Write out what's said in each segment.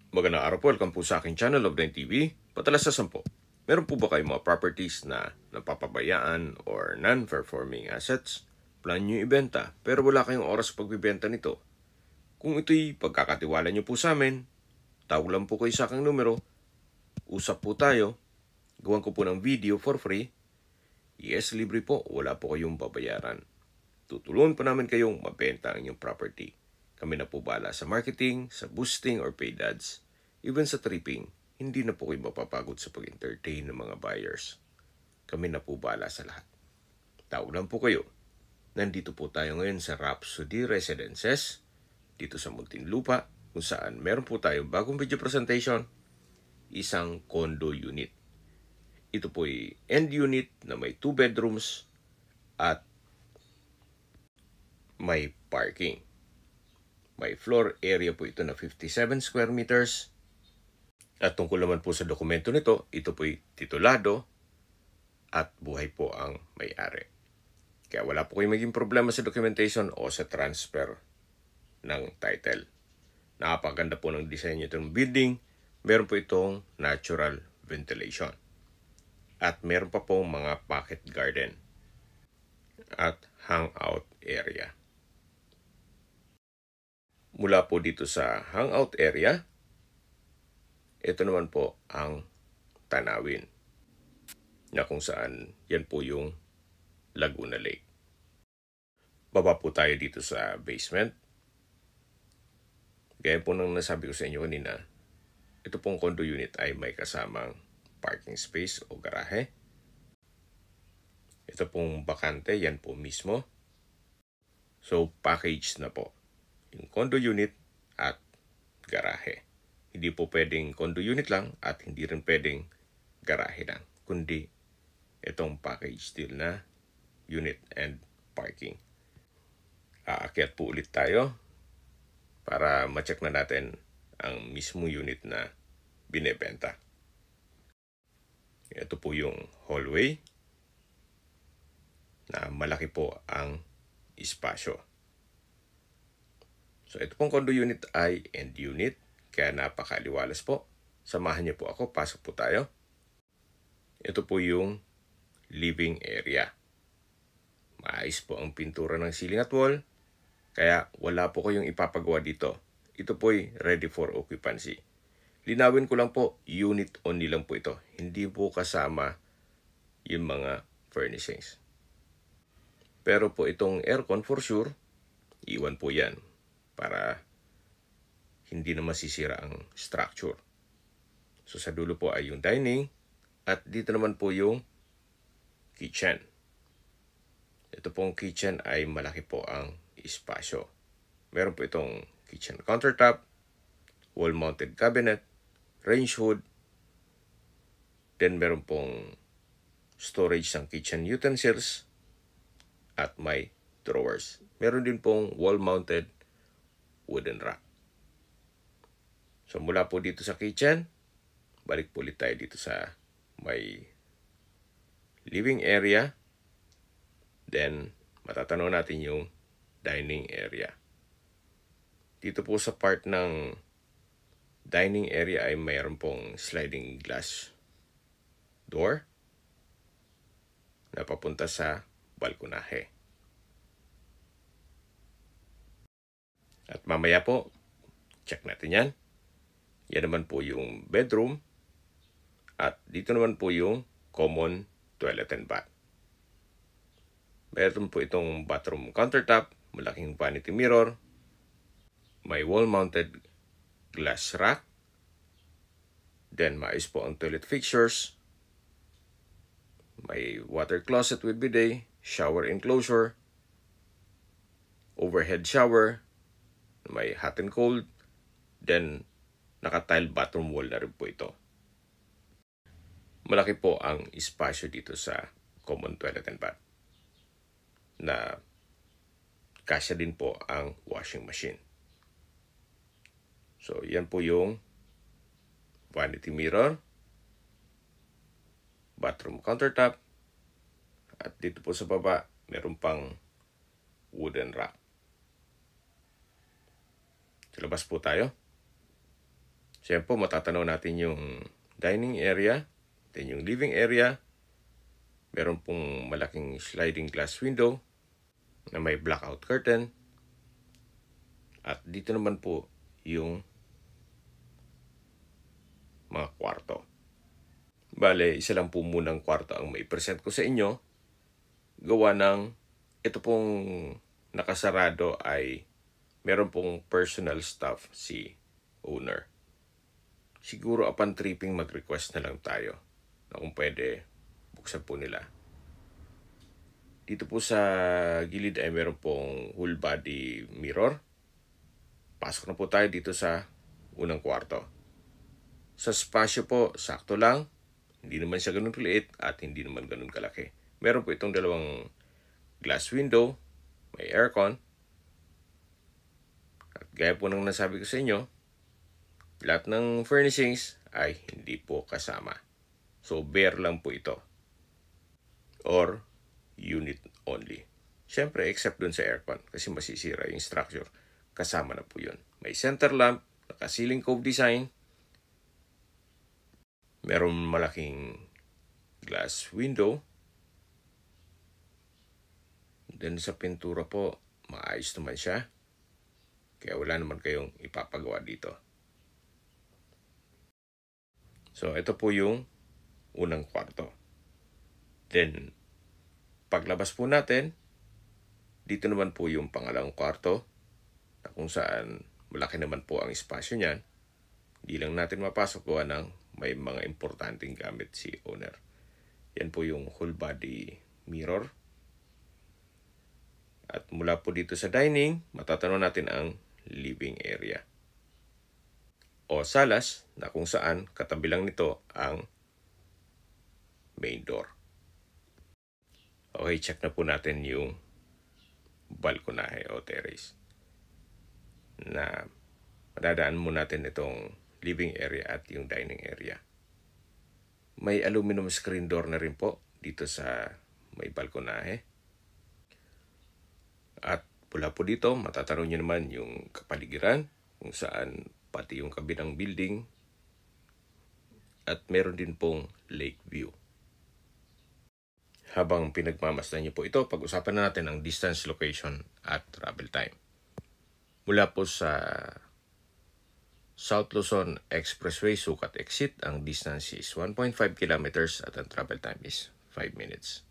Magandang araw po, welcome po sa aking channel of 9 TV. Patalas sa 10. Meron po ba kayong mga properties na napapabayaan or non-performing assets? Plan nyo ibenta pero wala kayong oras pagbibenta nito. Kung ito'y pagkakatiwala nyo po sa amin, tawag lang po kayo sa aking numero, usap po tayo, gawan ko po ng video for free. Yes, libre po, wala po kayong babayaran. Tutulungan po namin kayong mabenta ang inyong property. Kami na po bala sa marketing, sa boosting or paid ads. Even sa tripping, hindi na po kayo mapapagod sa pag-entertain ng mga buyers. Kami na po bala sa lahat. Tawag lang po kayo. Nandito po tayo ngayon sa Rhapsody Residences, dito sa Muntinlupa, kung saan meron po tayong bagong video presentation, isang condo unit. Ito po ay end unit na may 2 bedrooms at may parking. May floor area po ito na 57 square meters. At tungkol naman po sa dokumento nito, ito po'y titulado at buhay po ang may-ari. Kaya wala po kayong maging problema sa documentation o sa transfer ng title. Napakaganda po ng design nito ng building. Meron po itong natural ventilation. At meron pa pong mga pocket garden at hangout area. Mula po dito sa hangout area, ito naman po ang tanawin na kung saan yan po yung Laguna Lake. Baba po tayo dito sa basement. Gaya po nang nasabi ko sa inyo kanina, ito pong condo unit ay may kasamang parking space o garahe. Ito pong bakante, yan po mismo. So package na po yung condo unit at garahe. Hindi po pwedeng condo unit lang at hindi rin pwedeng garahe lang, kundi itong package deal na unit and parking. Aakyat po ulit tayo para ma-check na natin ang mismo unit na binebenta. Ito po yung hallway na malaki po ang espasyo. So ito pong condo unit ay end unit, kaya napakaliwalas po. Samahan niyo po ako, pasok po tayo. Ito po yung living area. Maayos po ang pintura ng ceiling at wall, kaya wala po kayong ipapagawa dito. Ito po ay ready for occupancy. Linawin ko lang po, unit only lang po ito. Hindi po kasama yung mga furnishings. Pero po itong aircon for sure, iwan po yan para hindi na masisira ang structure. So sa dulo po ay yung dining at dito naman po yung kitchen. Ito pong kitchen ay malaki po ang espasyo. Meron po itong kitchen countertop, wall-mounted cabinet, range hood, then meron pong storage ng kitchen utensils at may drawers. Meron din pong wall-mounted wooden rack. So mula po dito sa kitchen, balik po ulit tayo dito sa may living area. Then matatanaw natin yung dining area. Dito po sa part ng dining area ay mayroon pong sliding glass door na papunta sa balkonahe. At mamaya po, check natin yan. Yan naman po yung bedroom. At dito naman po yung common toilet and bath. Meron po itong bathroom countertop, malaking vanity mirror, may wall-mounted glass rack, then maayos po ang toilet fixtures, may water closet with bidet, shower enclosure, overhead shower, may hot and cold, then naka-tile bathroom wall na rin po ito. Malaki po ang espasyo dito sa common toilet and bath na kasya din po ang washing machine. So yan po yung vanity mirror, bathroom countertop, at dito po sa baba meron pang wooden rack. Sa labas po tayo. Siyempre, matatanaw natin yung dining area, then yung living area. Meron pong malaking sliding glass window na may blackout curtain. At dito naman po yung mga kwarto. Bale, isa lang po munang kwarto ang may present ko sa inyo. Gawa ng ito pong nakasarado ay meron pong personal staff si owner. Siguro upon tripping mag-request na lang tayo na kung pwede buksan po nila. Dito po sa gilid ay meron pong whole body mirror. Pasok na po tayo dito sa unang kwarto. Sa spasyo po, sakto lang. Hindi naman siya ganun kaliit at hindi naman ganun kalaki. Meron po itong dalawang glass window, may aircon. At gaya po ng nasabi ko sa inyo, lahat ng furnishings ay hindi po kasama. So, bare lang po ito. Or unit only. Siyempre, except dun sa aircon kasi masisira yung structure. Kasama na po yun. May center lamp, naka-ceiling cove design. Meron malaking glass window. Then sa pintura po, maayos naman siya. Kaya wala naman kayong ipapagawa dito. So, ito po yung unang kwarto. Then, paglabas po natin, dito naman po yung pangalawang kwarto na kung saan malaki naman po ang espasyo niyan. Hindi lang natin mapasok gawa ng may mga importanteng gamit si owner. Yan po yung whole body mirror. At mula po dito sa dining, matatanaw natin ang living area. O salas na kung saan katabi lang nito ang main door. Okay, check na po natin yung balkonahe o terrace. Na madadaan mo natin itong living area at yung dining area. May aluminum screen door na rin po dito sa may balkonahe. At mula po dito, matatanaw nyo naman yung kapaligiran kung saan pati yung kabilang building at meron din pong lake view. Habang pinagmamasdan nyo po ito, pag-usapan na natin ang distance, location at travel time. Mula po sa South Luzon Expressway Sukat Exit, ang distance is 1.5 kilometers at ang travel time is 5 minutes.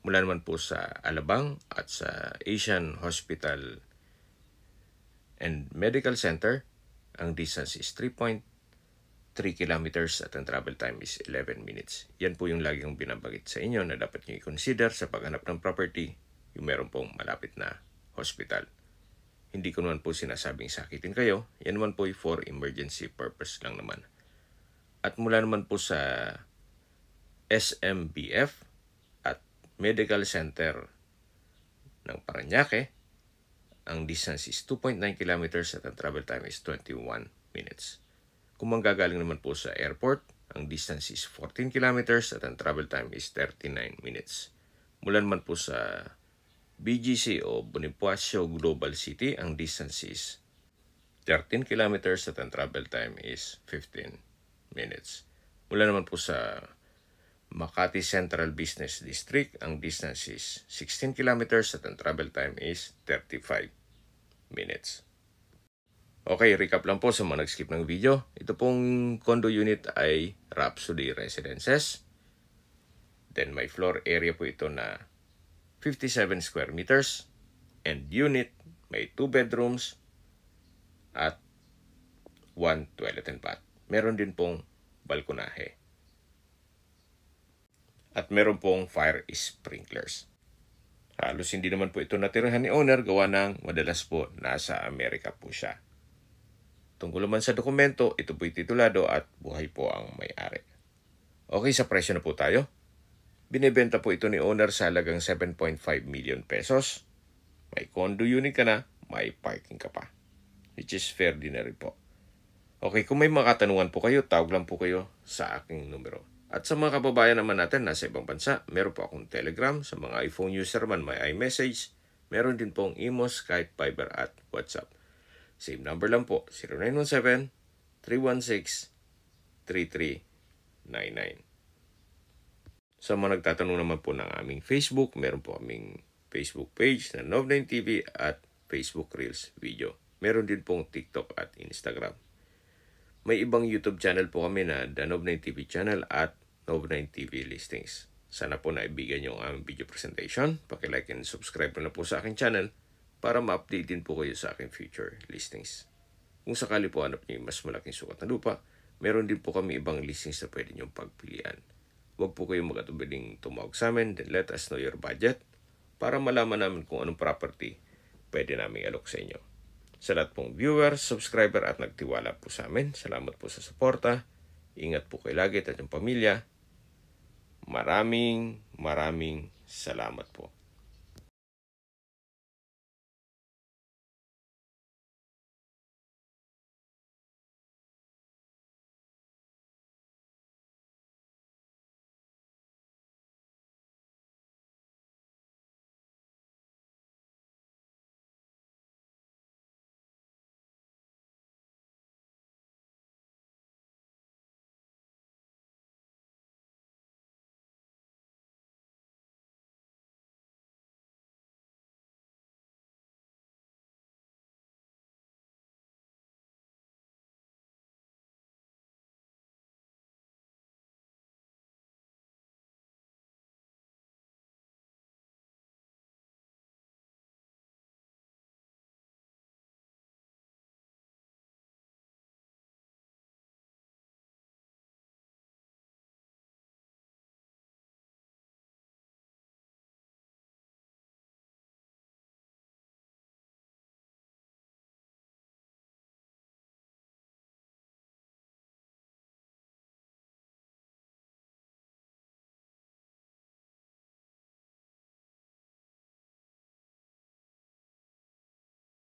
Mula naman po sa Alabang at sa Asian Hospital and Medical Center, ang distance is 3.3 kilometers at ang travel time is 11 minutes. Yan po yung lagi kong binabagit sa inyo na dapat nyo i-consider sa paghanap ng property, yung meron pong malapit na hospital. Hindi ko naman po sinasabing sakitin kayo. Yan naman po for emergency purpose lang naman. At mula naman po sa SMBF at Medical Center ng Parañaque, ang distance is 2.9 kilometers at ang travel time is 21 minutes. Kung manggagaling naman po sa airport, ang distance is 14 kilometers at ang travel time is 39 minutes. Mula naman po sa BGC o Bonifacio Global City, ang distance is 13 kilometers at ang travel time is 15 minutes. Mula naman po sa Makati Central Business District, ang distance is 16 kilometers at ang travel time is 35 minutes. Okay, recap lang po sa mga nag-skip ng video. Ito pong condo unit ay Rhapsody Residences. Then may floor area po ito na 57 square meters. And unit may 2 bedrooms at 1 toilet and bath. Meron din pong balkonahe. At meron pong fire sprinklers. Halos hindi naman po ito natirahan ni owner gawa ng madalas po nasa Amerika po siya. Tungkol naman sa dokumento, ito po'y titulado at buhay po ang may-ari. Okay, sa presyo na po tayo. Binibenta po ito ni owner sa halagang 7.5 million pesos. May condo unit ka na, may parking ka pa. Which is fair din na rin po. Okay, kung may mga katanungan po kayo, tawag lang po kayo sa aking numero. At sa mga kababayan naman natin nasa ibang bansa, meron po akong Telegram. Sa mga iPhone user man, may iMessage. Meron din pong Imo, Skype, Viber at WhatsApp. Same number lang po, 0917-316-3399. Sa mga nagtatanong naman po ng aming Facebook, meron po kaming Facebook page na Nov9 TV at Facebook Reels video. Meron din pong TikTok at Instagram. May ibang YouTube channel po kami na The Nov9 TV channel at Nov9 TV Listings. Sana po naibigan nyo ang aming video presentation. Paki-like and subscribe na po sa aking channel para ma-update din po kayo sa aking future listings. Kung sakali po hanap nyo yung mas malaking sukat na lupa, meron din po kami ibang listings na pwede nyong pagpilian. Huwag po kayong mag-atubiling tumawag sa amin, then let us know your budget para malaman namin kung anong property pwede namin alok sa inyo. Sa lahat pong viewers, subscriber at nagtiwala po sa amin, salamat po sa suporta. Ingat po kayo lagi at yung pamilya. Maraming salamat po.